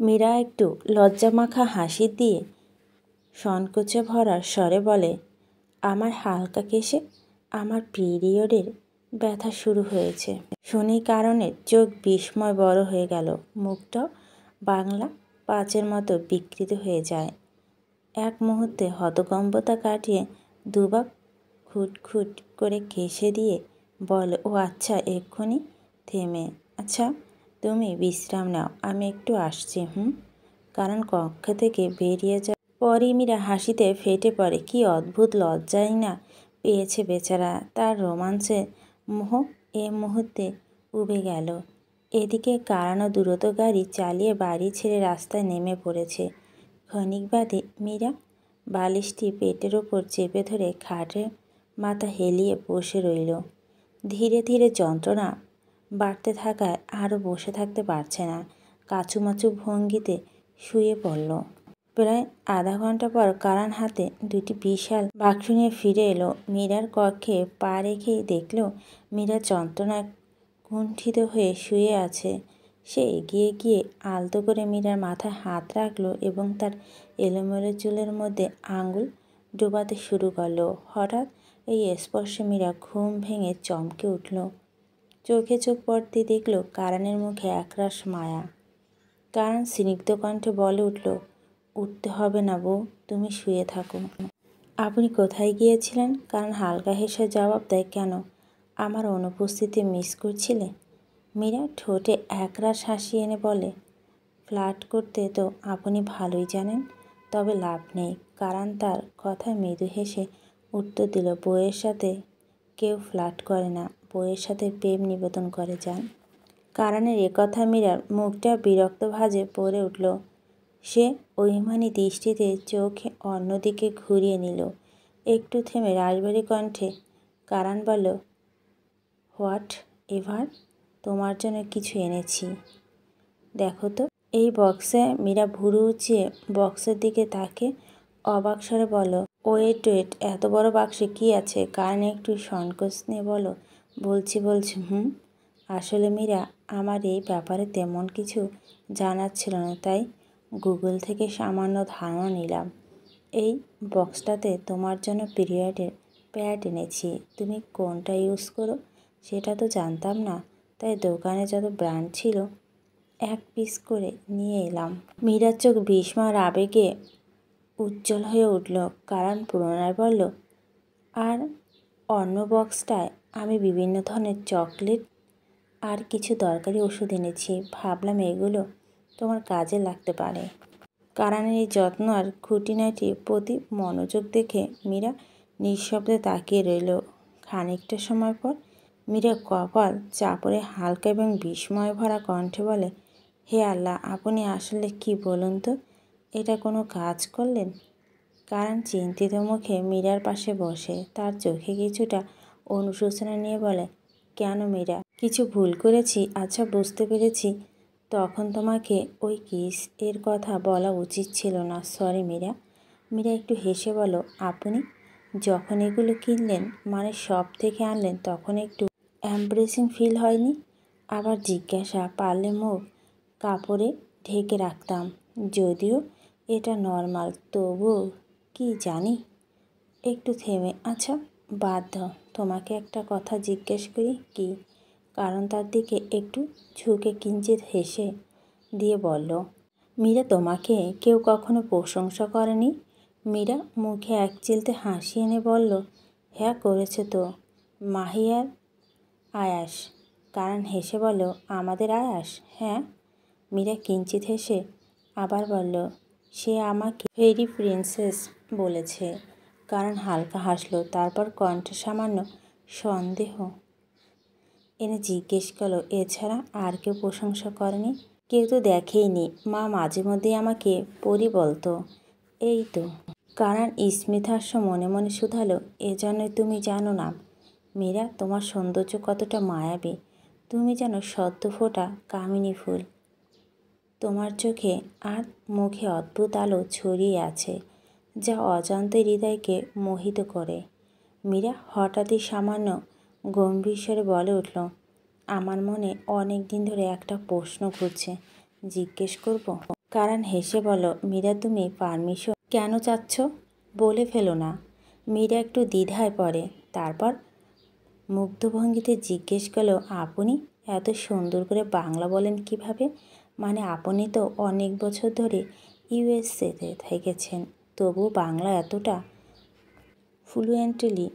মীরা একটু লজ্জামাখা হাসি দিয়ে সংকোচে ভরা স্বরে বলে, আমার হালকা কেশে আমার পিরিয়ডের ব্যথা শুরু হয়েছে। শুনি কারণের চোখ বিস্ময় বড় হয়ে গেল, মুখটাও বাংলা পাঁচের মতো বিকৃত হয়ে যায়। এক মুহূর্তে হতকম্বতা কাটিয়ে দুবার খুটখুট করে কেশে দিয়ে বলে, ও আচ্ছা, এক্ষুনি থেমে। আচ্ছা, তুমি বিশ্রাম নাও, আমি একটু আসছি। কারণ কক্ষ থেকে বেরিয়ে যায়। পরই মীরা হাসিতে ফেটে পড়ে। কি অদ্ভুত লজ্জাই না পেয়েছে বেচারা। তার রোমাঞ্চের মোহ এ মুহূর্তে উবে গেল। এদিকে কারানো দ্রুত গাড়ি চালিয়ে বাড়ি ছেড়ে রাস্তায় নেমে পড়েছে। ক্ষণিক বাদে মীরা বালিশটি পেটের ওপর চেপে ধরে খাটের মাথা হেলিয়ে বসে রইল। ধীরে ধীরে যন্ত্রণা বাড়তে থাকায় আরও বসে থাকতে পারছে না। কাচুমাচু ভঙ্গিতে শুয়ে পড়ল। প্রায় আধা ঘন্টা পর কারান হাতে দুটি বিশাল বাক্স নিয়ে ফিরে এলো। মীরার কক্ষে পা রেখেই দেখল মীরা যন্ত্রণায় কুণ্ঠিত হয়ে শুয়ে আছে। সে এগিয়ে গিয়ে আলতো করে মীরার মাথায় হাত রাখল এবং তার এলোমেলো চুলের মধ্যে আঙুল ডোবাতে শুরু করলো। হঠাৎ এই স্পর্শে মীরা ঘুম ভেঙে চমকে উঠল। চোখে চোখ পড়তে দেখল কারানের মুখে একরাশ মায়া। কারান স্নিগ্ধ কণ্ঠে বলে উঠল, উঠতে হবে না বউ, তুমি শুয়ে থাকো। আপনি কোথায় গিয়েছিলেন? কারণ হালকা হেসে জবাব দেয়, কেন, আমার অনুপস্থিতি মিস করছিলে? মীরা ঠোঁটে একরাশ হাসি এনে বলে, ফ্লার্ট করতে তো আপনি ভালোই জানেন, তবে লাভ নেই। কারণ তার কথায় মৃদু হেসে উত্তর দিল, বউয়ের সাথে কেউ ফ্লার্ট করে না, বউয়ের সাথে প্রেম নিবেদন করে যান। কারণের একথা মীরার মুখটা বিরক্ত ভাঁজে পড়ে উঠল। সে অভিমানী দৃষ্টিতে চোখ অন্যদিকে ঘুরিয়ে নিল। একটু থেমে রাশভারী কণ্ঠে কারান বলল, হোয়াট এভার, তোমার জন্য কিছু এনেছি, দেখো তো। এই বক্সে। মীরা ভুরু উঁচিয়ে বক্সের দিকে তাকে অবাক স্বরে বলল, ওয়েট, এত বড় বাক্সে কি আছে? কারণ একটু সংকোচ নিয়ে বলো, বলছি। আসলে মীরা, আমার এই ব্যাপারে তেমন কিছু জানার ছিল না, তাই গুগল থেকে সামান্য ধারণা নিলাম। এই বক্সটাতে তোমার জন্য পিরিয়ডের প্যাড এনেছি। তুমি কোনটা ইউজ করো সেটা তো জানতাম না, তাই দোকানে যত ব্র্যান্ড ছিল এক পিস করে নিয়ে এলাম। মীরার চোখ বিস্ময়ের আবেগে উজ্জ্বল হয়ে উঠল। কারণ পুনরায় বলল, আর অন্য বক্সটায় আমি বিভিন্ন ধরনের চকলেট আর কিছু দরকারি ওষুধ এনেছি। ভাবলাম এগুলো তোমার কাজে লাগতে পারে। কারণের এই যত্ন আর খুঁটিনাটির প্রতি মনোযোগ দেখে মীরা নিঃশব্দে তাকিয়ে রইল। খানিকটা সময় পর মীরা কপাল চাপড়ে হালকা এবং বিস্ময় ভরা কণ্ঠে বলে, হে আল্লাহ, আপনি আসলে কি বলুন তো, এটা কোনো কাজ করলেন? কারণ চিন্তিত মুখে মীরার পাশে বসে, তার চোখে কিছুটা অনুশোচনা নিয়ে বলে, কেন মীরা, কিছু ভুল করেছি? আচ্ছা, বুঝতে পেরেছি, তখন তোমাকে ওই কিস এর কথা বলা উচিত ছিল না, সরি মীরা। মীরা একটু হেসে বলো, আপনি যখন এগুলো কিনলেন, মানে শপ থেকে আনলেন, তখন একটু এমব্রেসিং ফিল হয়নি? আবার জিজ্ঞাসা, পারলে মুখ কাপড়ে ঢেকে রাখতাম, যদিও এটা নর্মাল, তবুও কি জানি। একটু থেমে, আচ্ছা বাদ দাও, তোমাকে একটা কথা জিজ্ঞেস করি। কি? কারণ তার দিকে একটু ঝুঁকে কিঞ্চিত হেসে দিয়ে বলল, মীরা, তোমাকে কেউ কখনো প্রশংসা করেনি? মীরা মুখে এক চিলতে হাসি এনে বলল, হ্যাঁ করেছে তো, মাহি আর আয়াস। কারণ হেসে বলল, আমাদের আয়াস? হ্যাঁ। মীরা কিঞ্চিত হেসে আবার বলল, সে আমাকে ফেরি প্রিন্সেস বলেছে। কারণ হালকা হাসলো, তারপর কণ্ঠে সামান্য সন্দেহ এনে জিজ্ঞেস করল, এছাড়া আর কেউ প্রশংসা করেনি? কেউ তো দেখেইনি, মা মাঝে মধ্যেই আমাকে পরি বলতো। এই তো। কারণ স্মিতহাস্য মনে মনে শুধালো, এজন্যই তুমি জানো না মীরা, তোমার সৌন্দর্য কতটা মায়াবী। তুমি যেন সদ্য ফোটা কামিনী ফুল। তোমার চোখে আর মুখে অদ্ভুত আলো ছড়িয়ে আছে, যা অজান্তে হৃদয়কে মোহিত করে। মীরা হঠাৎই সামান্য গম্ভীর স্বরে বলে উঠল, আমার মনে অনেক দিন ধরে একটা প্রশ্ন ঘুরছে, জিজ্ঞেস করব? কারণ হেসে বলল, মীরা তুমি পারমিশন কেন চাচ্ছ? বলে ফেলো না। মীরা একটু দ্বিধায় পড়ে, তারপর মুগ্ধ ভঙ্গিতে জিজ্ঞেস করলো, আপনি এত সুন্দর করে বাংলা বলেন কিভাবে? মানে আপনি তো অনেক বছর ধরে ইউএসএতে থেকেছেন, তবু বাংলা এতটা ফ্লুয়েন্টলি?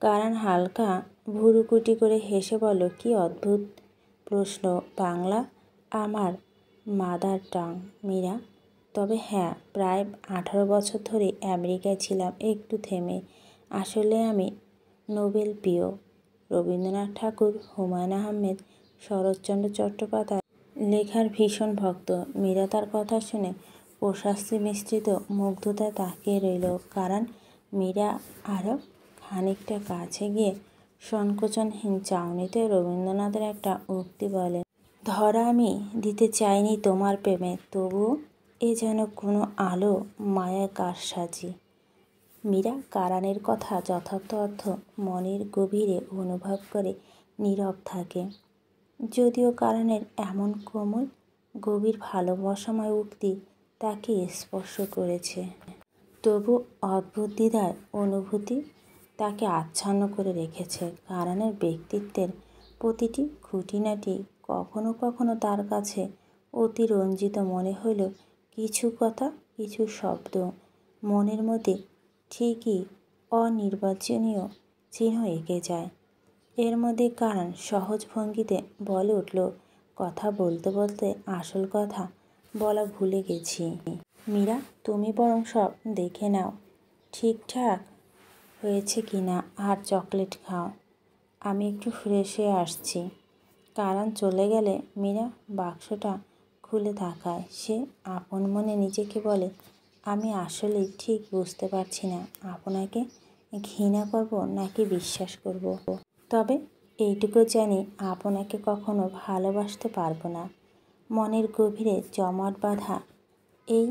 কারণ হালকা ভুরুকুটি করে হেসে বলল, কি অদ্ভুত প্রশ্ন। বাংলা আমার মাদার টাং মীরা। তবে হ্যাঁ, প্রায় 18 বছর ধরে আমেরিকায় ছিলাম। একটু থেমে, আসলে আমি নোবেল প্রিয় রবীন্দ্রনাথ ঠাকুর, হুমায়ুন আহমেদ, শরৎচন্দ্র চট্টোপাধ্যায় লেখার ভীষণ ভক্ত। মীরা তার কথা শুনে প্রশান্তি মিশ্রিত মুগ্ধতায় তাকিয়ে রইল। কারণ মীরা আরও খানিকটা কাছে গিয়ে সংকোচনহীন চাউনিতে রবীন্দ্রনাথের একটা উক্তি বলে, ধরা আমি দিতে চাইনি তোমার প্রেমে, তবুও এ যেন কোনো আলো মায়া কারসাজি। মীরা কারানের কথা যথার্থ অর্থ মনের গভীরে অনুভব করে নীরব থাকে। যদিও কারানের এমন কোমল গভীর ভালোবাসাময় উক্তি তাকে স্পর্শ করেছে, তবু অদ্ভুত দ্বিধার অনুভূতি তাকে আচ্ছন্ন করে রেখেছে। কারানের ব্যক্তিত্বের প্রতিটি খুঁটিনাটি কখনো কখনো তার কাছে অতিরঞ্জিত মনে হলেও কিছু কথা, কিছু শব্দ মনের মধ্যে ঠিকই অনির্বাচনীয় চিহ্ন এঁকে যায়। এর মধ্যে কারণ সহজ ভঙ্গিতে বলে উঠল, কথা বলতে বলতে আসল কথা বলা ভুলে গেছি। মীরা, তুমি বরং সব দেখে নাও ঠিকঠাক হয়েছে কি না, আর চকলেট খাও। আমি একটু ফ্রেশ হয়ে আসছি। কারণ চলে গেলে মীরা বাক্সটা খুলে তাকায়। সে আপন মনে নিজেকে বলে, আমি আসলেই ঠিক বুঝতে পারছি না আপনাকে ঘৃণা করব নাকি বিশ্বাস করব। তবে এইটুকু জানি, আপনাকে কখনো ভালোবাসতে পারবো না। মনের গভীরে জমাট বাঁধা এই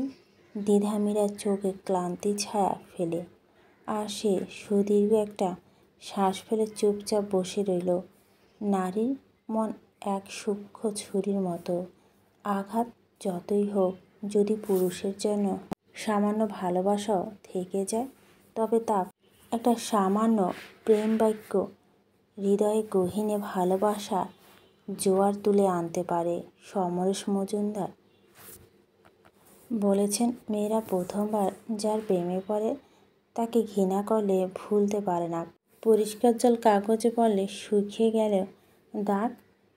দ্বিধা মীরার চোখে ক্লান্তি ছায়া ফেলে, আর সে সুদীর্ঘ একটা শ্বাস ফেলে চুপচাপ বসে রইল। নারীর মন এক সূক্ষ্ম ছুরির মতো। আঘাত যতই হোক, যদি পুরুষের জন্য সামান্য ভালোবাসাও থেকে যায়, তবে তা একটা সামান্য প্রেম বাক্য হৃদয়ে গহীনে ভালোবাসা জোয়ার তুলে আনতে পারে। সমরেশ মজুমদার বলেছেন, মেয়েরা প্রথমবার যার প্রেমে পড়ে তাকে ঘৃণা করলে ভুলতে পারে না। পরিষ্কার জল কাগজে পড়লে শুকিয়ে গেলেও দাগ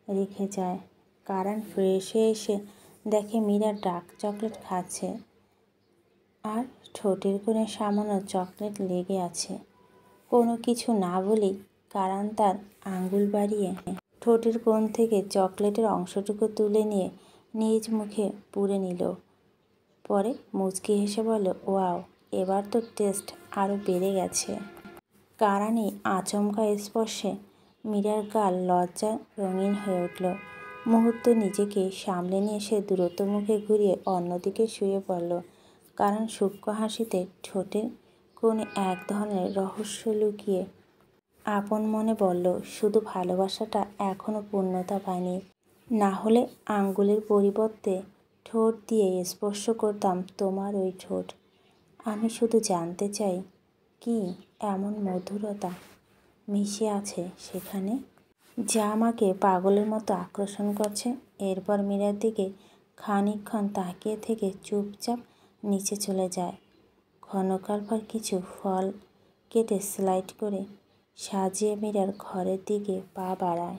রেখে যায়। কারণ ফ্রেশ হয়ে এসে দেখে মীরা ডার্ক চকলেট খাচ্ছে, আর ঠোঁটের কোণে সামান্য চকলেট লেগে আছে। কোনো কিছু না বলেই কারণ তার আঙ্গুল বাড়িয়ে ঠোঁটের কোণ থেকে চকলেটের অংশটুকু তুলে নিয়ে নিজ মুখে পুরে নিল। পরে মুচকি হেসে বলল, ওয়াও, এবার তো টেস্ট আরও বেড়ে গেছে। কারণে আচমকা স্পর্শে মীরার গাল লজ্জায় রঙিন হয়ে উঠল। মুহূর্ত নিজেকে সামলে নিয়ে সে দ্রুত মুখে ঘুরিয়ে অন্যদিকে শুয়ে পড়ল। কারণ সূক্ষ্ম হাসিতে ঠোঁটের কোণে এক ধরনের রহস্য লুকিয়ে আপন মনে বলল, শুধু ভালোবাসাটা এখনও পূর্ণতা পায়নি। না হলে আঙ্গুলের পরিবর্তে ঠোঁট দিয়ে স্পর্শ করতাম তোমার ওই ঠোঁট। আমি শুধু জানতে চাই, কি এমন মধুরতা মিশে আছে সেখানে, যা আমাকে পাগলের মতো আকর্ষণ করছে। এরপর মীরার দিকে খানিকক্ষণ তাকিয়ে থেকে চুপচাপ নিচে চলে যায়। ক্ষণকাল পর কিছু ফল কেটে স্লাইড করে সাজিয়ে মীরার ঘরের দিকে পা বাড়ায়।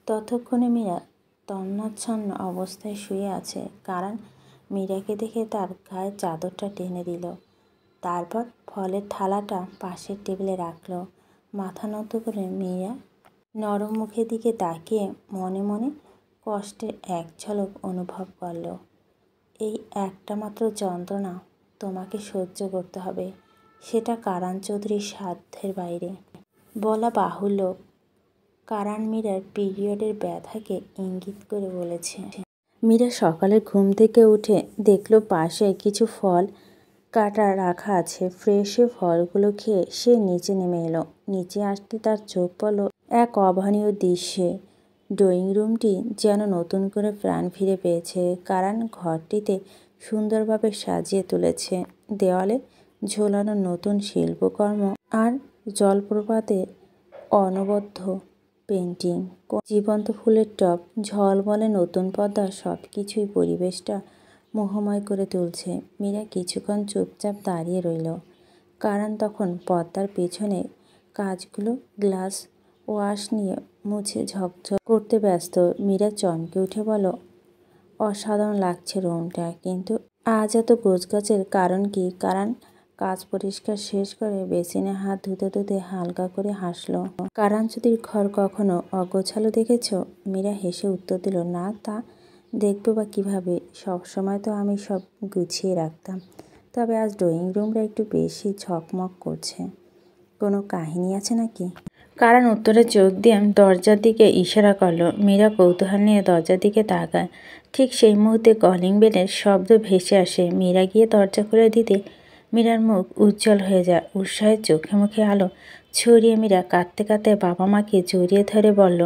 ততক্ষণে মীরা তন্নচ্ছন্ন অবস্থায় শুয়ে আছে। কারণ মীরাকে দেখে তার গায়ের চাদরটা টেনে দিল। তারপর ফলের থালাটা পাশের টেবিলে রাখল। মাথা নত করে মীরা নরম মুখের দিকে তাকিয়ে মনে মনে কষ্টের এক ঝলক অনুভব করল। এই একটা মাত্র যন্ত্রণা তোমাকে সহ্য করতে হবে, সেটা কারান চৌধুরীর সাধ্যের বাইরে। বলা বাহুল্য, কারণ মীরার পিরিয়ডের ব্যথাকে ইঙ্গিত করে বলেছে। মীরা সকালে ঘুম থেকে উঠে দেখল পাশে কিছু ফল কাটা রাখা আছে। ফ্রেশ হয়ে ফলগুলো খেয়ে সে নিচে নেমে এলো। নিচে আসতে তার চোখ পড়ল এক অভাবনীয় দৃশ্যে। ড্রয়িং রুমটি যেন নতুন করে প্রাণ ফিরে পেয়েছে। কারণ ঘরটিতে সুন্দরভাবে সাজিয়ে তুলেছে। দেওয়ালে ঝোলানো নতুন শিল্পকর্ম আর জলপ্রপাতের অনবদ্য পেন্টিং, জীবন্ত ফুলের টব, ঝলমলে নতুন পর্দা সব কিছুই পরিবেশটা মোহময় করে তুলছে। মীরা কিছুক্ষণ চুপচাপ দাঁড়িয়ে রইল। কারণ তখন পর্দার পেছনে কাজগুলো গ্লাস ওয়াশ নিয়ে মুছে ঝকঝক করতে ব্যস্ত। মীরা চমকে উঠে বলল, অসাধারণ লাগছে রুমটা, কিন্তু আজ এত গোছগাছের কারণ কি? কারণ কাজ পরিষ্কার শেষ করে বেসিনে হাত ধুতে ধুতে হালকা করে হাসল। কারাঞ্জলির ঘর কখনো অগোছালো দেখেছ? মীরা হেসে উত্তর দিল, না, তা দেখবো বা কীভাবে? সবসময় তো আমি সব গুছিয়ে রাখতাম, তবে আজ ড্রয়িং রুমটা একটু বেশি ঝকমক করছে। কোনো কাহিনী আছে নাকি? কারণ উত্তরে চোখ দিয়ে দরজার দিকে ইশারা করল। মীরা কৌতূহল নিয়ে দরজার দিকে তাকায়। ঠিক সেই মুহূর্তে কলিং বেলের শব্দ ভেসে আসে। মীরা গিয়ে দরজা খুলে দিতে মীরার মুখ উজ্জ্বল হয়ে যায়। উৎসাহের চোখে মুখে আলো ছড়িয়ে মীরা কাঁদতে কাঁদতে বাবা মাকে জড়িয়ে ধরে বলল,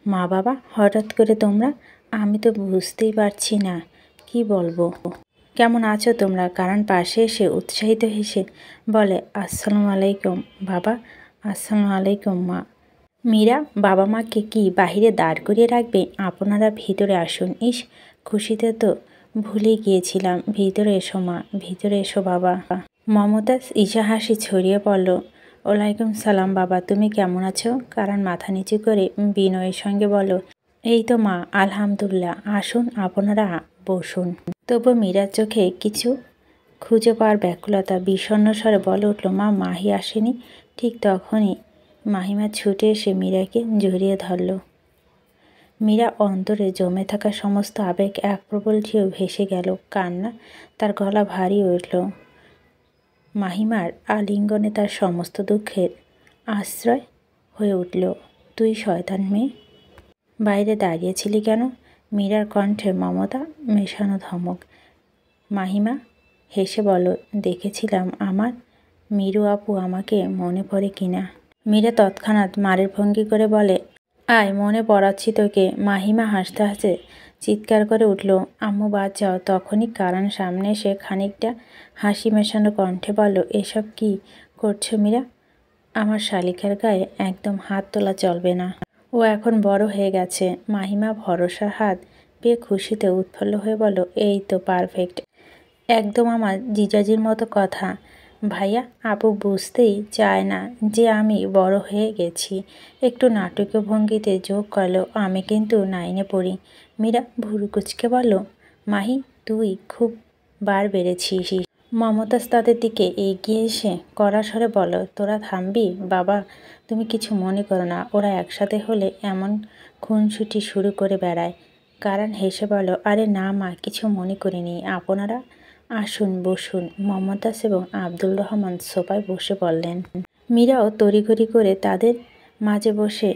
মা বাবা, হঠাৎ করে তোমরা? আমি তো বুঝতেই পারছি না কি বলবো। কেমন আছো তোমরা? কারণ পাশে এসে উৎসাহিত হেসে বলে, আসসালামু আলাইকুম বাবা। আসসালামু আলাইকুম মা। মীরা বাবা মাকে কি বাহিরে দাঁড় করিয়ে রাখবে? আপনারা ভিতরে আসুন। ইস, খুশিতে তো ভুলে গিয়েছিলাম। ভিতরে এসো মা, ভিতরে এসো বাবা। মমতাজ ঈশা হাসি ছড়িয়ে পড়ল। ওয়ালাইকুম সালাম বাবা, তুমি কেমন আছো? কারণ মাথা নিচু করে বিনয়ের সঙ্গে বলল, এই তো মা, আলহামদুলিল্লাহ। আসুন, আপনারা বসুন। তবু মীরার চোখে কিছু খুঁজে পাওয়ার ব্যাকুলতা। বিষণ্ণ স্বরে বলে উঠল, মা, মাহি আসেনি? ঠিক তখনই মাহিমা ছুটে এসে মীরাকে জড়িয়ে ধরল। মীরা অন্তরে জমে থাকা সমস্ত আবেগ এক প্রবল ঢেউ ভেসে গেল। কান্না তার গলা ভারী উঠল। মাহিমার আলিঙ্গনে তার সমস্ত দুঃখের আশ্রয় হয়ে উঠল। তুই শয়তান মেয়ে, বাইরে দাঁড়িয়েছিলি কেন? মীরার কণ্ঠে মমতা মেশানো ধমক। মাহিমা হেসে বলল, দেখেছিলাম আমার মীরু আপু আমাকে মনে পড়ে কিনা। মীরা তৎক্ষণাৎ মারের ভঙ্গি করে বলে, আয়, মনে পড়াচ্ছি তোকে। মাহিমা হাসতে হাসতে চিৎকার করে উঠল, আম্মু বাঁচাও। তখনই কারণ সামনে এসে খানিকটা হাসি মেশানো কণ্ঠে বলল, এসব কি করছো মীরা? আমার শালিকার গায়ে একদম হাত তোলা চলবে না। ও এখন বড় হয়ে গেছে। মাহিমা ভরসার হাত পেয়ে খুশিতে উৎফুল্ল হয়ে বলল, এই তো পারফেক্ট, একদম আমার জিজাজির মতো কথা। ভাইয়া, আপু বুঝতেই চায় না যে আমি বড় হয়ে গেছি। একটু নাটকীয় ভঙ্গিতে যোগ করলো, আমি কিন্তু 9-এ পড়ি। মীরা ভুরু কুচকে বলল, মাহি, তুই খুব বার বেড়েছিস। মমতাজ তাদের দিকে এগিয়ে এসে কড়া স্বরে বলল, তোরা থামবি? বাবা, তুমি কিছু মনে করো না, ওরা একসাথে হলে এমন খুনসুটি শুরু করে বেড়ায়। কারণ হেসে বলল, আরে না মা, কিছু মনে করিনি। আপনারা আসুন, বসুন। মমতাজ এবং আব্দুল রহমান সোফায় বসে পড়লেন। মীরাও তড়িঘড়ি করে তাদের মাঝে বসে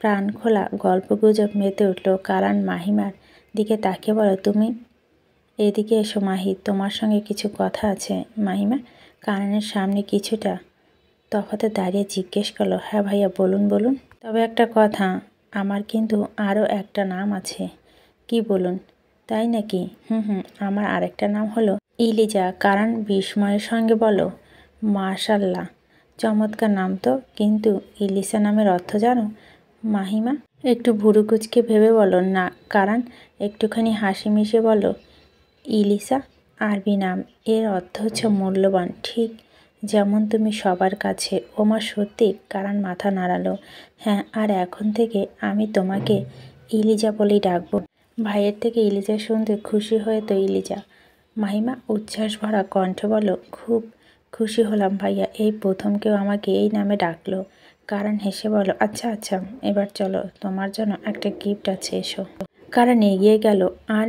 প্রাণখোলা গল্পগুজব মেতে উঠল। কারণ মাহিমার দিকে তাকিয়ে বলো, তুমি এদিকে এসো মাহি, তোমার সঙ্গে কিছু কথা আছে। মাহিমা কারণের সামনে কিছুটা তফাতে দাঁড়িয়ে জিজ্ঞেস করলো, হ্যাঁ ভাইয়া, বলুন বলুন। তবে একটা কথা, আমার কিন্তু আরও একটা নাম আছে। কি বলুন? তাই নাকি? আমার আরেকটা নাম হলো ইলিজা। কারণ বিস্ময়ের সঙ্গে বলো, মাশাল্লাহ, চমৎকার নাম তো। কিন্তু ইলিসা নামের অর্থ জানো? মাহিমা একটু ভুরু কুচকে ভেবে বলো, না। কারণ একটুখানি হাসি মিশে বলো, ইলিসা আরবি নাম, এর অর্থ হচ্ছে মূল্যবান, ঠিক যেমন তুমি সবার কাছে। ওমা সত্যি? কারণ মাথা নাড়ালো। হ্যাঁ, আর এখন থেকে আমি তোমাকে ইলিজা বলেই ডাকবো। ভাইয়ের থেকে ইলিজা শুনতে খুশি হয়ে তো ইলিজা। মাহিমা উচ্ছ্বাস ভরা কণ্ঠে বলল, খুব খুশি হলাম ভাইয়া, এই প্রথম কেউ আমাকে এই নামে ডাকলো। কারণ হেসে বলো, আচ্ছা আচ্ছা, এবার চলো, তোমার জন্য একটা গিফট আছে, এসো। কারণ এগিয়ে গেল আর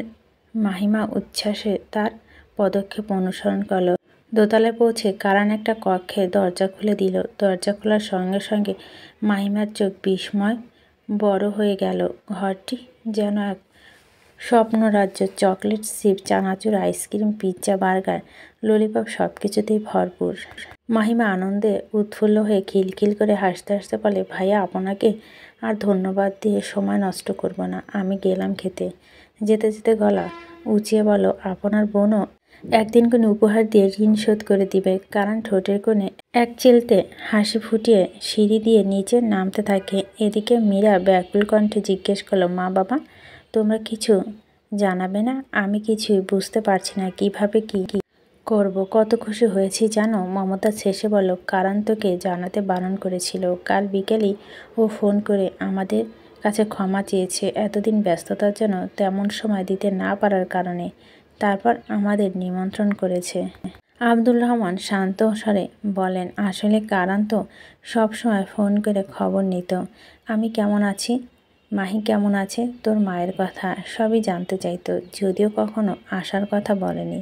মাহিমা উচ্ছ্বাসে তার পদক্ষেপ অনুসরণ করলো। দোতলায় পৌঁছে কারণ একটা কক্ষে দরজা খুলে দিল। দরজা খোলার সঙ্গে সঙ্গে মাহিমার চোখ বিস্ময় বড় হয়ে গেল। ঘরটি যেন এক স্বপ্নরাজ্য। চকলেট, চিপ, চানাচুর, আইসক্রিম, পিৎজা, বার্গার, ললিপপ সব কিছুতেই ভরপুর। মাহিমা আনন্দে উৎফুল্ল হয়ে খিলখিল করে হাসতে হাসতে বলে, ভাইয়া, আপনাকে আর ধন্যবাদ দিয়ে সময় নষ্ট করব না, আমি গেলাম খেতে। যেতে যেতে গলা উঁচিয়ে বলো, আপনার বোনও একদিন কোনো উপহার দিয়ে ঋণ শোধ করে দিবে। কারণ ঠোঁটের কোণে এক চিলতে হাসি ফুটিয়ে সিঁড়ি দিয়ে নিচে নামতে থাকে। এদিকে মীরা ব্যাকুল কণ্ঠে জিজ্ঞেস করলো, মা বাবা তোমরা কিছু জানাবে না? আমি কিছুই বুঝতে পারছি না কিভাবে কি করব। কত খুশি হয়েছি জানো। মমতা শেষে বলল, কারণ তোকে জানাতে বারণ করেছিল। কাল বিকেলেই ও ফোন করে আমাদের কাছে ক্ষমা চেয়েছে এতদিন ব্যস্ততার জন্য তেমন সময় দিতে না পারার কারণে। তারপর আমাদের নিমন্ত্রণ করেছে। আব্দুর রহমান শান্ত স্বরে বলেন, আসলে কারণ তো সবসময় ফোন করে খবর নিত। আমি কেমন আছি, মাহি কেমন আছে, তোর মায়ের কথা সবই জানতে চাইতো, যদিও কখনো আসার কথা বলেনি।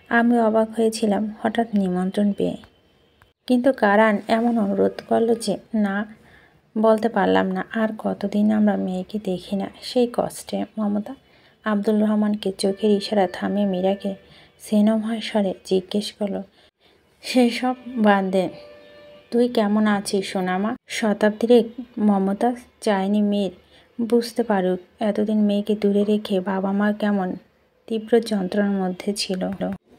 আমি অবাক হয়েছিলাম হঠাৎ নিমন্ত্রণ পেয়ে, কিন্তু কারণ এমন অনুরোধ করলো যে না বলতে পারলাম না। আর কতদিন আমরা মেয়েকে দেখি না, সেই কষ্টে। মমতা আব্দুর রহমানকে চোখের ইশারা থামিয়ে মীরাকে স্নেহময় স্বরে জিজ্ঞেস করলো, সেই সব বাদ দে, তুই কেমন আছিস সোনামা? শতাব্দীর মমতা চায়নি মেয়ের বুঝতে পারুক এতদিন মেয়েকে দূরে রেখে বাবা মা কেমন তীব্র যন্ত্রণার মধ্যে ছিল।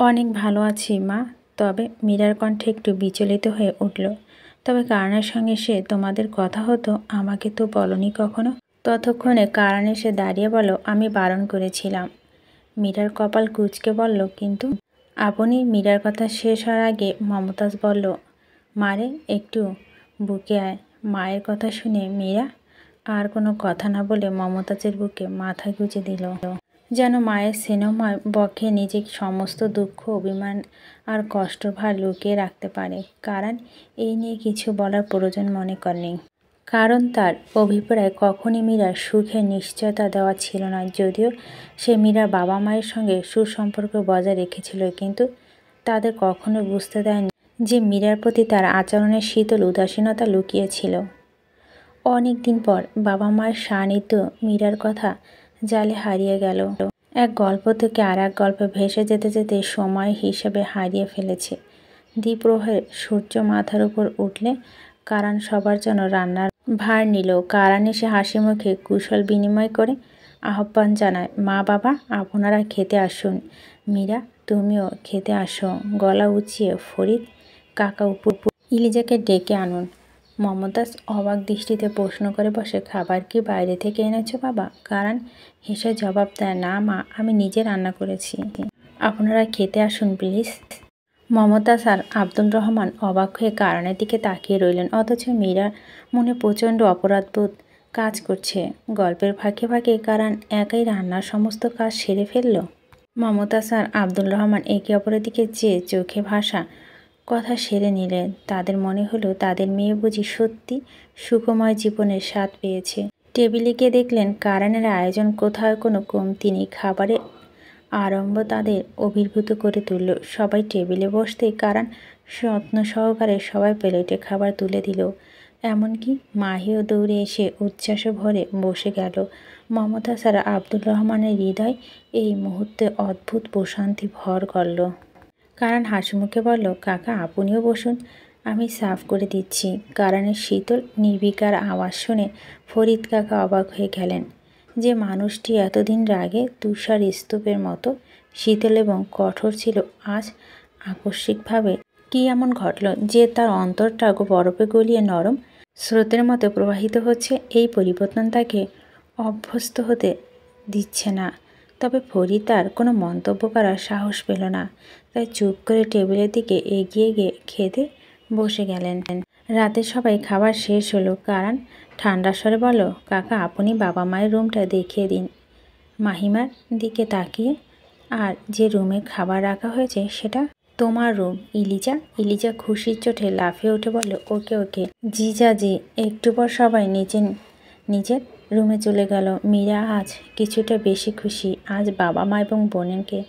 অনেক ভালো আছি মা। তবে মীরার কণ্ঠে একটু বিচলিত হয়ে উঠল। তবে কারণের সঙ্গে সে তোমাদের কথা হতো, আমাকে তো বলনি কখনো। ততক্ষণে কারণ এসে দাঁড়িয়ে বলো, আমি বারণ করেছিলাম। মীরার কপাল কুঁচকে বলল, কিন্তু আপনি? মীরার কথা শেষ হওয়ার আগে মমতাজ বলল, মারে একটু বুকে আয়। মায়ের কথা শুনে মীরা আর কোনো কথা না বলে মমতাজের বুকে মাথা গুঁজে দিল, যেন মায়ের স্নেহময় বক্ষে নিজে সমস্ত দুঃখ, অভিমান আর কষ্টভার লুকিয়ে রাখতে পারে। কারণ এই নিয়ে কিছু বলার প্রয়োজন মনে করেনি। কারণ তার অভিপ্রায় কখনই মীরার সুখে নিশ্চয়তা দেওয়া ছিল না। যদিও সে মীরার বাবা মায়ের সঙ্গে সুসম্পর্ক বজায় রেখেছিল, কিন্তু তাদের কখনো বুঝতে দেয়নি যে মীরার প্রতি তার আচরণের শীতল উদাসীনতা লুকিয়েছিল। অনেক দিন পর বাবা মায়ের সান্নিধ্য মীরার কথা জালে হারিয়ে গেল। এক গল্প থেকে আর এক গল্পে ভেসে যেতে যেতে সময় হিসেবে হারিয়ে ফেলেছে। দ্বিপ্রহরের সূর্য মাথার উপর উঠলে কারণ সবার জন্য রান্নার ভার নিল। কারণ এসে হাসি মুখে কুশল বিনিময় করে আহ্বান জানায়, মা বাবা আপনারা খেতে আসুন। মীরা তুমিও খেতে আসো। গলা উঁচিয়ে ফরিদ কাকা উপর ইলিজাকে ডেকে আনুন। মমতাজ অবাক দৃষ্টিতে প্রশ্ন করে বসে, খাবার কি বাইরে থেকে এনেছো বাবা? কারণ হেসে জবাব দেয়, না মা, আমি নিজে রান্না করেছি। আপনারা খেতে আসুন প্লিজ। মমতাজ আর আব্দুর রহমান অবাক হয়ে কারণের দিকে তাকিয়ে রইলেন। অথচ মীরার মনে প্রচণ্ড অপরাধবোধ কাজ করছে। গল্পের ফাঁকে ফাঁকে কারণ একাই রান্নার সমস্ত কাজ সেরে ফেলল। মমতাজ আর আব্দুর রহমান একে অপরের দিকে চেয়ে চোখে ভাসা কথা সেরে নিলেন। তাদের মনে হলো তাদের মেয়ে বুঝি সত্যি সুখময় জীবনের স্বাদ পেয়েছে। টেবিলে গিয়ে দেখলেন কারণের আয়োজন কোথাও কোনো কমতি নেই। খাবারের আরম্ভ তাদের অভিভূত করে তুলল। সবাই টেবিলে বসতেই কারণ যত্ন সহকারে সবাই প্লেটে খাবার তুলে দিল। এমনকি মাহিও দৌড়ে এসে উচ্ছ্বাসে ভরে বসে গেল। মমতাজ আর আব্দুর রহমানের হৃদয় এই মুহূর্তে অদ্ভুত প্রশান্তি ভর করল। কারণ হাসিমুখে বলল, কাকা আপনিও বসুন, আমি সার্ভ করে দিচ্ছি। কারণের শীতল নির্বিকার আওয়াজ শুনে ফরিদ কাকা অবাক হয়ে গেলেন। যে মানুষটি এতদিন রাগে তুষার স্তূপের মতো শীতল এবং কঠোর ছিল, আজ আকস্মিকভাবে কি এমন ঘটল যে তার অন্তরটা বরফে গলিয়ে নরম স্রোতের মতো প্রবাহিত হচ্ছে। এই পরিবর্তন তাকে অভ্যস্ত হতে দিচ্ছে না। তবে ফরিদ তার কোনো মন্তব্য করার সাহস পেল না, তাই চুপ করে টেবিলের দিকে এগিয়ে গিয়ে খেতে বসে গেলেন। রাতে সবাই খাবার শেষ হলো। কারণ ঠান্ডা স্বরে বলল, কাকা আপনি বাবা মায়ের রুমটা দেখিয়ে দিন। মাহিমার দিকে তাকিয়ে, আর যে রুমে খাবার রাখা হয়েছে সেটা তোমার রুম ইলিজা খুশির চোটে লাফিয়ে উঠে বলল, ওকে ওকে জি। একটু পর সবাই নিজের রুমে চলে গেল। মীরা আজ কিছুটা বেশি খুশি। আজ বাবা মা এবং বোনকে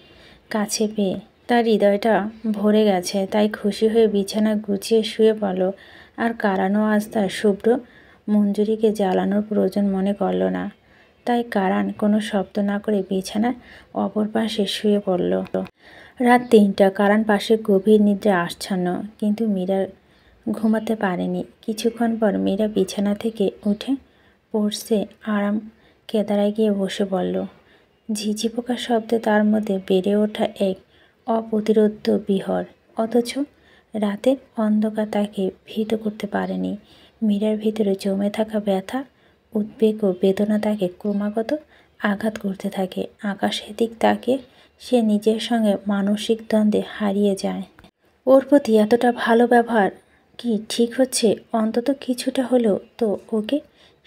কাছে পেয়ে তার হৃদয়টা ভরে গেছে। তাই খুশি হয়ে বিছানা গুছিয়ে শুয়ে পড়ল। আর কারণও আজ তার শুভ্র মঞ্জুরিকে জ্বালানোর প্রয়োজন মনে করল না। তাই কারণ কোনো শব্দ না করে বিছানার অপর পাশে শুয়ে পড়ল। রাত ৩টা। কারণ পাশে গভীর নিদ্রা আচ্ছন্ন, কিন্তু মীরা ঘুমাতে পারেনি। কিছুক্ষণ পর মীরা বিছানা থেকে উঠে পড়ছে আরাম কেদারায় গিয়ে বসে পড়ল। ঝিঝি পোকার শব্দে তার মধ্যে বেড়ে ওঠা এক অপ্রতিরোধ্য বিহর। অথচ রাতের অন্ধকার তাকে ভীত করতে পারেনি। মীরার ভিতরে জমে থাকা ব্যথা, উদ্বেগ ও বেদনা তাকে ক্রমাগত আঘাত করতে থাকে। আকাশের দিক তাকিয়ে সে নিজের সঙ্গে মানসিক দ্বন্দ্বে হারিয়ে যায়। ওর প্রতি এতটা ভালো ব্যবহার কি ঠিক হচ্ছে? অন্তত কিছুটা হলেও তো ওকে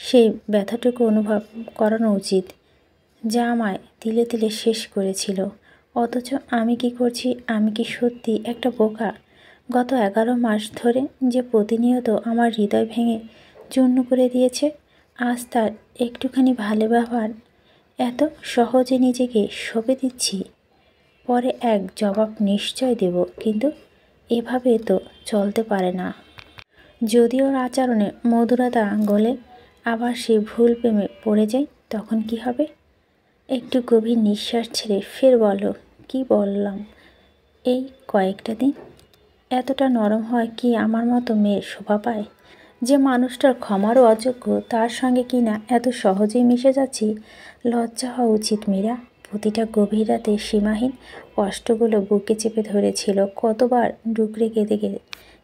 সেই ব্যথাটুকু অনুভব করানো উচিত, যা আমায় তিলে তিলে শেষ করেছিল। অথচ আমি কি করছি? আমি কি সত্যি একটা বোকা? গত 11 মাস ধরে যে প্রতিনিয়ত আমার হৃদয় ভেঙে চূর্ণ করে দিয়েছে, আজ তার একটুখানি ভালো ব্যবহার এত সহজে নিজেকে সঁপে দিচ্ছি। পরে এক জবাব নিশ্চয় দেব, কিন্তু এভাবে তো চলতে পারে না। যদি ওর আচরণে মধুরতা গলে আবার সে ভুল প্রেমে পড়ে যায়, তখন কি হবে? একটু গভীর নিঃশ্বাস ছেড়ে ফের বলো, কি বললাম? এই কয়েকটা দিন এতটা নরম হয় কি আমার মতো মেয়ের শোভা পায়? যে মানুষটার ক্ষমারও অযোগ্য, তার সঙ্গে কি না এত সহজেই মিশে যাচ্ছি। লজ্জা হওয়া উচিত মীরা। প্রতিটা গভীর রাতে সীমাহীন কষ্টগুলো বুকে চেপে ধরেছিল, কতবার ডুকরে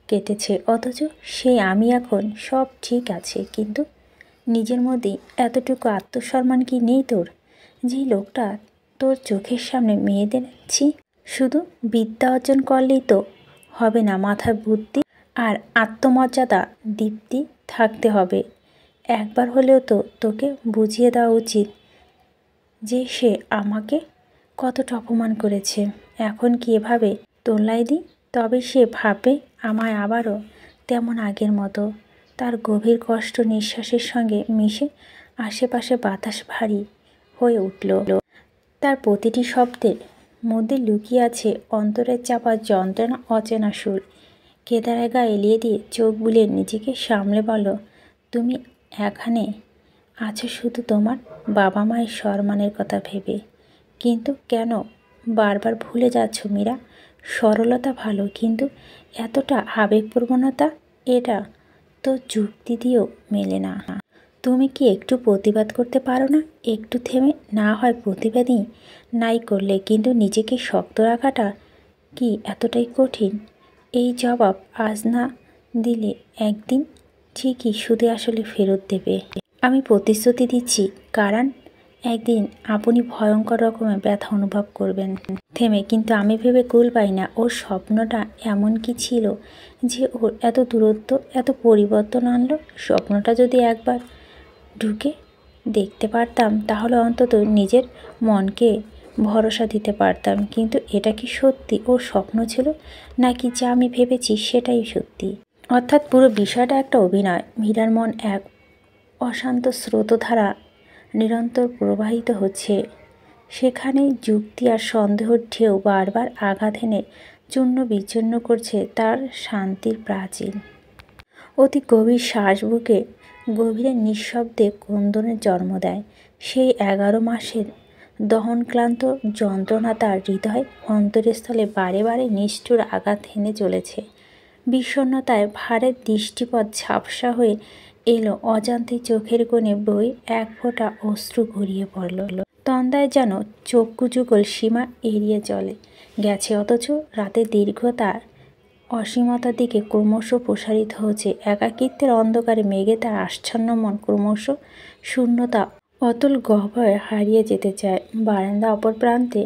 কেটেছে। অথচ সেই আমি এখন সব ঠিক আছে, কিন্তু নিজের মধ্যেই এতটুকু আত্মসম্মান কি নেই তোর? যে লোকটা তোর চোখের সামনে মেয়েদের শুধু বিদ্যা অর্জন করলেই তো হবে না, মাথায় বুদ্ধি আর আত্মমর্যাদা দীপ্তি থাকতে হবে। একবার হলেও তো তোকে বুঝিয়ে দেওয়া উচিত যে সে আমাকে কতটা অপমান করেছে। এখন কি এভাবে তোলাই দিই? তবে সে ভাববে আমায় আবারও তেমন আগের মতো। তার গভীর কষ্ট নিঃশ্বাসের সঙ্গে মিশে আশেপাশে বাতাস ভারী হয়ে উঠল। তার প্রতিটি শব্দের মধ্যে লুকিয়ে আছে অন্তরের চাপা যন্ত্রণা, অচেনা সুর। কেদারের গা এলিয়ে দিয়ে চোখ বুলিয়ে নিজেকে সামলে বলো, তুমি এখানে আছো শুধু তোমার বাবা মায়ের সম্মানের কথা ভেবে। কিন্তু কেন বারবার ভুলে যাচ্ছ মীরা? সরলতা ভালো, কিন্তু এতটা আবেগপ্রবণতা, এটা তো যুক্তি দিয়েও মেলে না। তুমি কি একটু প্রতিবাদ করতে পারো না? একটু থেমে, না হয় প্রতিবাদই নাই করলে, কিন্তু নিজেকে শক্ত রাখাটা কি এতটাই কঠিন? এই জবাব আজ না দিলে একদিন ঠিকই সুদে আসলে ফেরত দেবে। আমি প্রতিশ্রুতি দিচ্ছি, কারণ একদিন আপনি ভয়ঙ্কর রকমের ব্যথা অনুভব করবেন। থেমে, কিন্তু আমি ভেবে কুল পাই না, ওর স্বপ্নটা এমন কি ছিল যে ওর এত দূরত্ব, এত পরিবর্তন আনলো? স্বপ্নটা যদি একবার ঢুকে দেখতে পারতাম, তাহলে অন্তত নিজের মনকে ভরসা দিতে পারতাম। কিন্তু এটা কি সত্যি ওর স্বপ্ন ছিল, নাকি যা আমি ভেবেছি সেটাই সত্যি? অর্থাৎ পুরো বিষয়টা একটা অভিনয়। মীরার মন এক অশান্ত স্রোতধারা নিরন্তর প্রবাহিত হচ্ছে। সেখানে যুক্তি আর সন্দেহর ঢেউ বারবার আঘাত এনে চূর্ণ বিচূর্ণ করছে তার শান্তির প্রাচীর। অতি গভীর শ্বাস বুকে গভীরে নিঃশব্দে ক্রন্দনের জন্ম দেয়। সেই 11 মাসের দহনক্লান্ত যন্ত্রণা তার হৃদয় অন্তরস্থলে বারে বারে নিষ্ঠুর আঘাত হেনে চলেছে। বিষণ্ণতায় ভারের দৃষ্টিপথ ঝাপসা হয়ে এলো, অজান্তে চোখের কোণে বই এক ফোঁটা অশ্রু গড়িয়ে পড়ল। তন্দায় যেন চক্ষু যুগল সীমা এড়িয়ে চলে গেছে, অথচ রাতের দীর্ঘতার অসীমতার দিকে ক্রমশ প্রসারিত হচ্ছে। একাকিত্বের অন্ধকারে মেঘে তার আচ্ছন্ন মন ক্রমশ শূন্যতা অতল গহ্বরে হারিয়ে যেতে চায়। বারান্দা অপর প্রান্তে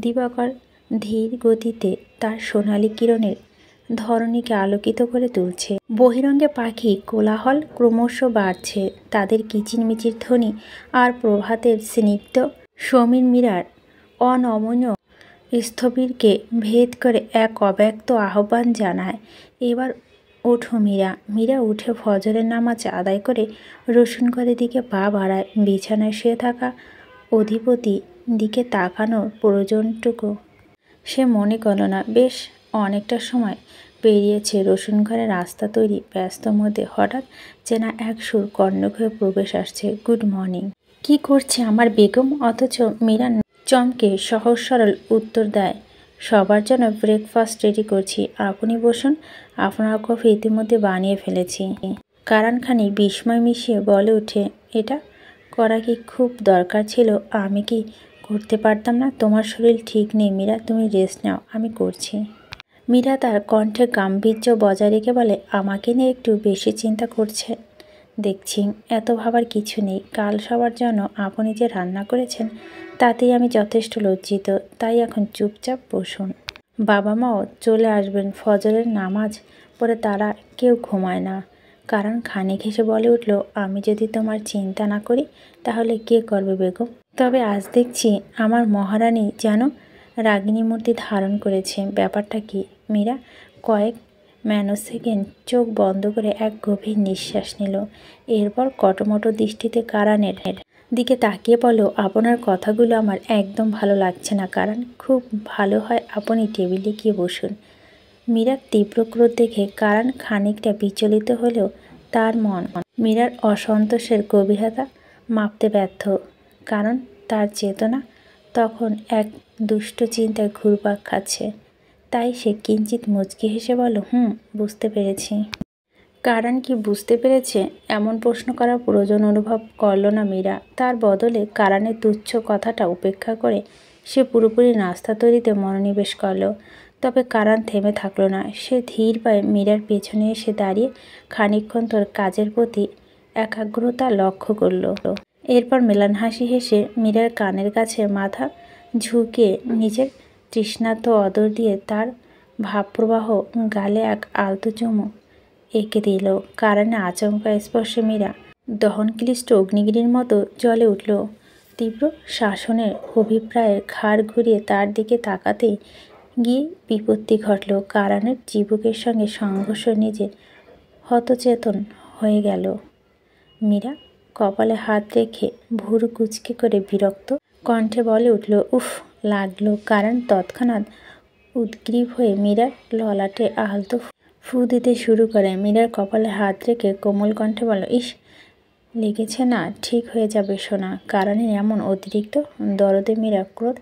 দিবাকর ধীর গতিতে তার সোনালি কিরণের ধরণীকে আলোকিত করে তুলছে। বহিরঙ্গে পাখি কোলাহল ক্রমশ বাড়ছে, তাদের কিচিরমিচির ধ্বনি আর প্রভাতের স্নিগ্ধ সমীর মীরার অনমনীয় স্থবিরকে ভেদ করে এক অব্যক্ত আহ্বান জানায়, এবার ওঠো মীরা। মীরা উঠে ফজরের নামাজ আদায় করে রসুনঘরের দিকে পা বাড়ায়। বিছানায় শুয়ে থাকা অধিপতি দিকে তাকানোর প্রয়োজনটুকু সে মনে করল না। বেশ অনেকটা সময় পেরিয়েছে। রসুনঘরের রাস্তা তৈরি ব্যস্ত মধ্যে হঠাৎ চেনা এক সুর কর্ণক্ষে প্রবেশ আসছে, গুড মর্নিং। কি করছে আমার বেগম? অথচ মীরা চমকে সহজ সরল উত্তর দেয়, সবার জন্য ব্রেকফাস্ট রেডি করছি, আপনি বসুন, আপনার কফি ইতিমধ্যে বানিয়ে ফেলেছি। কারণ খানিক বিস্ময় মিশিয়ে বলে ওঠে, এটা করা কি খুব দরকার ছিল? আমি কি করতে পারতাম না? তোমার শরীর ঠিক নেই মীরা, তুমি রেস্ট নাও, আমি করছি। মীরা তার কণ্ঠে গাম্ভীর্য বজায় রেখে বলে, আমাকে নিয়ে একটু বেশি চিন্তা করছে দেখছি। এত ভাবার কিছু নেই। কাল সবার জন্য আপনি যে রান্না করেছেন তাতেই আমি যথেষ্ট লজ্জিত। তাই এখন চুপচাপ বসুন। বাবা মাও চলে আসবেন। ফজরের নামাজ পড়ে তারা কেউ ঘুমায় না। কারণ খানিক হেসে বলে উঠল, আমি যদি তোমার চিন্তা না করি তাহলে কে করবে বেগম? তবে আজ দেখছি আমার মহারানী যেন রাগিনী মূর্তি ধারণ করেছে। ব্যাপারটা কি? মীরা কয়েক ন্যানোসেকেন্ড চোখ বন্ধ করে এক গভীর নিঃশ্বাস নিল। এরপর কটমটো দৃষ্টিতে কারানের দিকে তাকিয়ে বলল, আপনার কথাগুলো আমার একদম ভালো লাগছে না কারণ। খুব ভালো হয় আপনি টেবিলে গিয়ে বসুন। মীরার তীব্র ক্রোধ দেখে কারণ খানিকটা বিচলিত হলেও তার মন মীরার অসন্তোষের গভীরতা মাপতে ব্যর্থ। কারণ তার চেতনা তখন এক দুষ্ট চিন্তায় ঘুরপাক খাচ্ছে। তাই সে কিঞ্চিত মুচকি হেসে বলল, বুঝতে পেরেছি। কারণ কি বুঝতে পেরেছে এমন প্রশ্ন করার প্রয়োজন অনুভব করল না মীরা। তার বদলে কারণের তুচ্ছ কথাটা উপেক্ষা করে সে পুরোপুরি নাস্তা তৈরিতে মনোনিবেশ করল। তবে কারণ থেমে থাকলো না। সে ধীর পায়ে মীরার পেছনে এসে দাঁড়িয়ে খানিকক্ষণ তোর কাজের প্রতি একাগ্রতা লক্ষ্য করল। এরপর মেলান হাসি হেসে মীরার কানের কাছে মাথা ঝুঁকে নিজের তৃষ্ণার্ত অদর দিয়ে তার ভাবপ্রবাহ গালে এক আলতো চুমু এঁকে দিল। কারণে আচমকা স্পর্শে মীরা দহনক্লিষ্ট অগ্নিগিরির মতো জ্বলে উঠল। তীব্র শাসনের অভিপ্রায়ের ঘাড় ঘুরিয়ে তার দিকে তাকাতেই গিয়ে বিপত্তি ঘটল। কারণের চিবুকের সঙ্গে সংঘর্ষ নিজে হতচেতন হয়ে গেল। মীরা কপালে হাত রেখে ভুরু কুচকে করে বিরক্ত কণ্ঠে বলে উঠল, উফ লাগলো। কারণ তৎক্ষণাৎ উদ্গ্রীব হয়ে মীরার ললাটে আলতো ফু দিতে শুরু করে। মীরার কপালে হাত রেখে কোমল কণ্ঠে বলল, ইস লেগেছে না? ঠিক হয়ে যাবে সোনা। কারণের এমন অতিরিক্ত দরদে মীরা ক্রোধ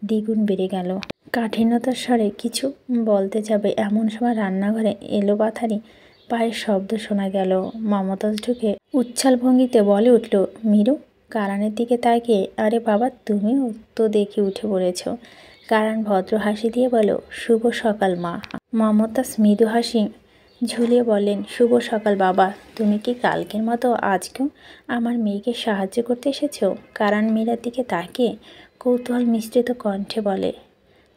দ্বিগুণ বেড়ে গেল। কাঠিন্যতার স্বরে কিছু বলতে যাবে এমন সময় রান্নাঘরে এলো পাথারি পায়ের শব্দ শোনা গেল। মমতাজ ঢুকে উচ্ছ্বাল ভঙ্গিতে বলে উঠল, মীরু। কারণের দিকে তাকিয়ে, আরে বাবা তুমিও তো দেখে উঠে পড়েছ। কারণ ভদ্র হাসি দিয়ে বলো, শুভ সকাল মা। মমতাজ মৃদু হাসি ঝুলিয়ে বললেন, শুভ সকাল বাবা। তুমি কি কালকের মতো আজকেও আমার মেয়েকে সাহায্য করতে এসেছ? কারণ মীরার দিকে তাকিয়ে কৌতূহল মিশ্রিত কণ্ঠে বলে,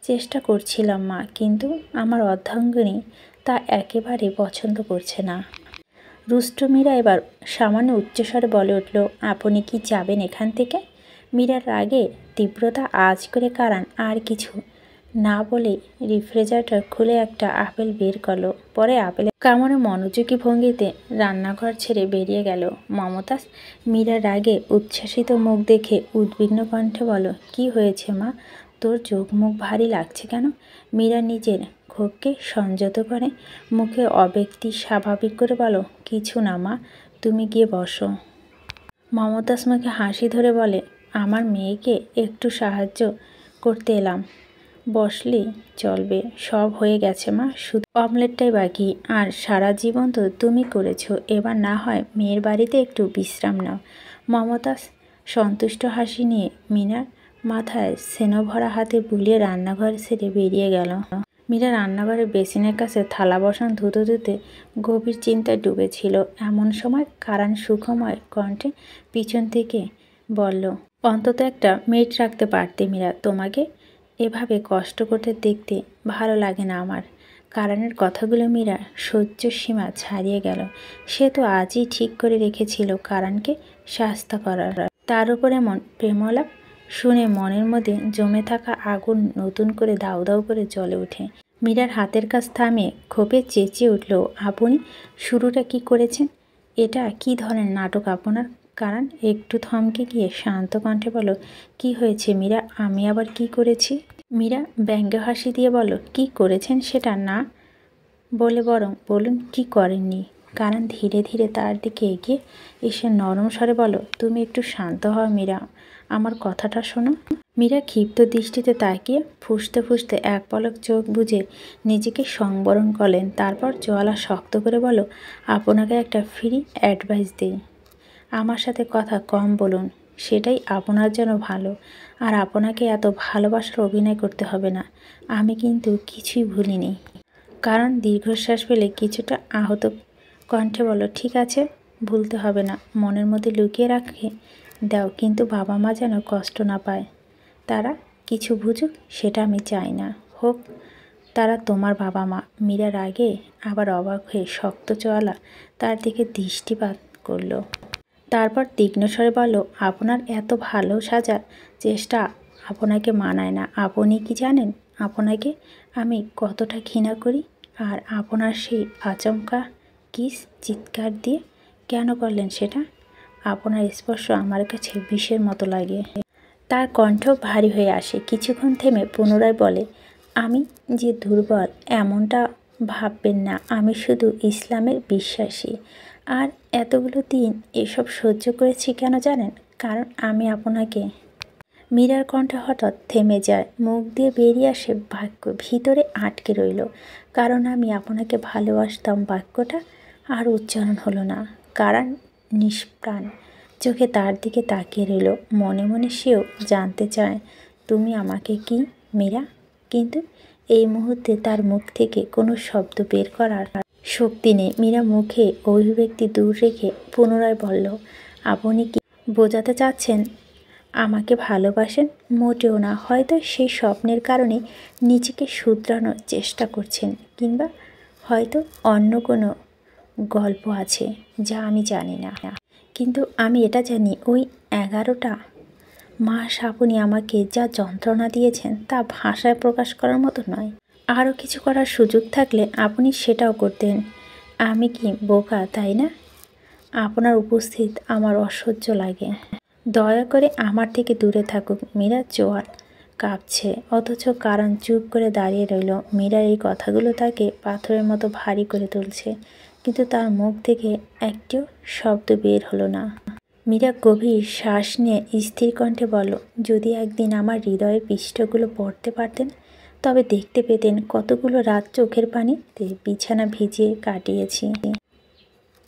চেষ্টা করছিলাম মা, কিন্তু আমার অর্ধাঙ্গিনী তা একেবারে পছন্দ করছে না। রুষ্ট মীরা এবার সামান্য উচ্চস্বরে বলে উঠল, আপনি কি যাবেন এখান থেকে? মীরার রাগে তীব্রতা আঁচ করে কারণ আর কিছু না বলেই রেফ্রিজারেটর খুলে একটা আপেল বের করলো। পরে আপেলের কামড়ে মনোযোগী ভঙ্গিতে রান্নাঘর ছেড়ে বেরিয়ে গেল। মমতাজ মীরার রাগে উচ্ছ্বাসিত মুখ দেখে উদ্বিগ্ন কণ্ঠে বলো, কি হয়েছে মা? তোর চোখ মুখ ভারী লাগছে কেন? মীরা নিজের ক্ষোভকে সংযত করে মুখে অব্যক্তি স্বাভাবিক করে বলো, কিছু না মা, তুমি গিয়ে বসো। মমতাজ মুখে হাসি ধরে বলে, আমার মেয়েকে একটু সাহায্য করতে এলাম, বসলেই চলবে। সব হয়ে গেছে মা, শুধু অমলেটটাই বাকি। আর সারা জীবন তো তুমি করেছো, এবার না হয় মেয়ের বাড়িতে একটু বিশ্রাম নাও। মমতাজ সন্তুষ্ট হাসি নিয়ে মীরার মাথায় স্নেহভরা হাতে বুলিয়ে রান্নাঘর ছেড়ে বেরিয়ে গেল। মীরা রান্নাঘরের বেসিনের কাছে থালা বাসন ধুতে ধুতে গভীর চিন্তায় ডুবেছিল। এমন সময় কারণ সুখময় কণ্ঠে পিছন থেকে বলল, অন্তত একটা মেড রাখতে পারতে মীরা, তোমাকে এভাবে কষ্ট করতে দেখতে ভালো লাগে না আমার। কারণের কথাগুলো মীরা সহ্য সীমা ছাড়িয়ে গেল। সে তো আজই ঠিক করে রেখেছিল কারণকে শাস্তা করার। তার উপর এমন প্রেমলাপ শুনে মনের মধ্যে জমে থাকা আগুন নতুন করে দাউ দাউ করে জ্বলে ওঠে। মীরার হাতের কাছ থামিয়ে ক্ষোভে চেঁচিয়ে উঠল, আপনি শুরুটা কি করেছেন? এটা কি ধরনের নাটক আপনার? কারণ একটু থমকে গিয়ে শান্ত কণ্ঠে বলো, কি হয়েছে মীরা? আমি আবার কি করেছি? মীরা ব্যঙ্গ হাসি দিয়ে বলো, কি করেছেন সেটা না বলে বরং বলুন কি করেননি। কারণ ধীরে ধীরে তার দিকে এগিয়ে এসে নরম স্বরে বলো, তুমি একটু শান্ত হও মীরা, আমার কথাটা শোনো। মীরা ক্ষিপ্ত দৃষ্টিতে তাকিয়ে ফুঁসতে ফুঁসতে এক পলক চোখ বুজে নিজেকে সংবরণ করলেন। তারপর জোয়ালা শক্ত করে বলো, আপনাকে একটা ফ্রি অ্যাডভাইস দিই, আমার সাথে কথা কম বলুন, সেটাই আপনার জন্য ভালো। আর আপনাকে এত ভালোবাসার অভিনয় করতে হবে না, আমি কিন্তু কিছুই ভুলিনি। কারণ দীর্ঘশ্বাস ফেলে কিছুটা আহত কণ্ঠে বলো, ঠিক আছে, ভুলতে হবে না, মনের মধ্যে লুকিয়ে রাখে দাও, কিন্তু বাবা মা যেন কষ্ট না পায়। তারা কিছু বুঝুক সেটা আমি চাই না, হোক তারা তোমার বাবা মা। মীরা রাগে আবার অবাক হয়ে শক্ত চোয়ালা তার দিকে দৃষ্টিপাত করল। তারপর তীক্ষ্ণ স্বরে বলল, আপনার এত ভালো সাজার চেষ্টা আপনাকে মানায় না। আপনি কি জানেন আপনাকে আমি কতটা ঘৃণা করি? আর আপনার সেই আচমকা কিস চিৎকার দিয়ে কেন করলেন সেটা? আপনার স্পর্শ আমার কাছে বিষের মতো লাগে। তার কণ্ঠ ভারী হয়ে আসে। কিছুক্ষণ থেমে পুনরায় বলে, আমি যে দুর্বল এমনটা ভাববেন না, আমি শুধু ইসলামের বিশ্বাসী। আর এতগুলো দিন এসব সহ্য করেছি কেন জানেন? কারণ আমি আপনাকে। মীরার কণ্ঠ হঠাৎ থেমে যায়, মুখ দিয়ে বেরিয়ে আসে বাক্য ভিতরে আটকে রইল। কারণ আমি আপনাকে ভালোবাসতাম বাক্যটা আর উচ্চারণ হলো না। কারণ নিষ্প্রাণ চোখে তার দিকে তাকিয়ে রইল। মনে মনে সেও জানতে চায়, তুমি আমাকে কি মীরা? কিন্তু এই মুহূর্তে তার মুখ থেকে কোনো শব্দ বের করার শক্তি নেই। মীরা মুখে অভিব্যক্তি দূর রেখে পুনরায় বলল, আপনি কি বোঝাতে চাচ্ছেন আমাকে ভালোবাসেন? মোটেও না। হয়তো সেই স্বপ্নের কারণে নিজেকে শুধরানোর চেষ্টা করছেন, কিংবা হয়তো অন্য কোনো গল্প আছে যা আমি জানি না। কিন্তু আমি এটা জানি, ওই 11টা মাস আপনি আমাকে যা যন্ত্রণা দিয়েছেন তা ভাষায় প্রকাশ করার মতো নয়। আরও কিছু করার সুযোগ থাকলে আপনি সেটাও করতেন। আমি কি বোকা, তাই না? আপনার উপস্থিত আমার অসহ্য লাগে। দয়া করে আমার থেকে দূরে থাকুক। মীরা চোয়াল কাঁপছে, অথচ কারণ চুপ করে দাঁড়িয়ে রইল। মীরার এই কথাগুলো তাকে পাথরের মতো ভারী করে তুলছে, কিন্তু তার মুখ থেকে একটিও শব্দ বের হলো না। মীরা গভীর শ্বাস নিয়ে স্থির কণ্ঠে বলল, যদি একদিন আমার হৃদয়ের পৃষ্ঠগুলো পড়তে পারতেন, তবে দেখতে পেতেন কতগুলো রাত চোখের পানিতে বিছানা ভিজিয়ে কাটিয়েছি।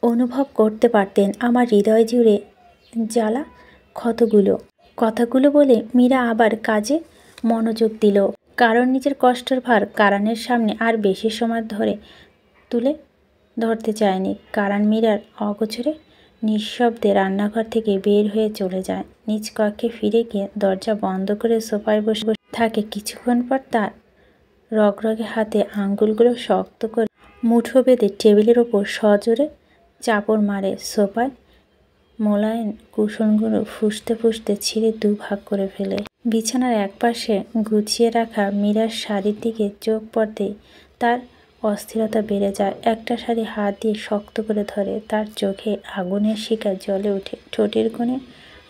অনুভব করতে পারতেন আমার হৃদয় জুড়ে জ্বালা ক্ষতগুলো। কথাগুলো বলে মীরা আবার কাজে মনোযোগ দিল। কারণ নিজের কষ্টের ভার কারণের সামনে আর বেশি সময় ধরে তুলে ধরতে চায়নি। কারণ মীরার অগোচরে নিঃশব্দে রান্নাঘর থেকে বের হয়ে চলে যায়। নিজ কক্ষে ফিরে গিয়ে দরজা বন্ধ করে সোফায় বসে থাকে। কিছুক্ষণ পর তার রগরগে হাতে আঙ্গুলগুলো শক্ত করে মুঠো বেঁধে টেবিলের ওপর সজোরে চাপড় মারে। সোফায় মোলায়েম কুশনগুলো ফুসতে ফুসতে ছিঁড়ে দুভাগ করে ফেলে। বিছানার একপাশে গুছিয়ে রাখা মীরার শাড়ির দিকে চোখ পড়তেই তার অস্থিরতা বেড়ে যায়। একটা শাড়ি হাত দিয়ে শক্ত করে ধরে। তার চোখে আগুনের শিখা জ্বলে ওঠে। ঠোঁটের কোণে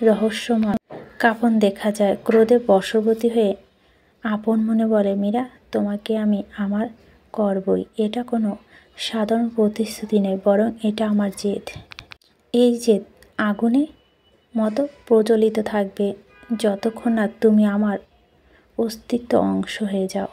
রহস্যময় কাঁপন দেখা যায়। ক্রোধে বশবর্তী হয়ে আপন মনে বলে, মীরা, তোমাকে আমি আমার করবই। এটা কোনো সাধারণ প্রতিশ্রুতি নয়, বরং এটা আমার জেদ। এই জেদ আগুনের মতো প্রজ্বলিত থাকবে যতক্ষণ না তুমি আমার অস্তিত্ব অংশ হয়ে যাও।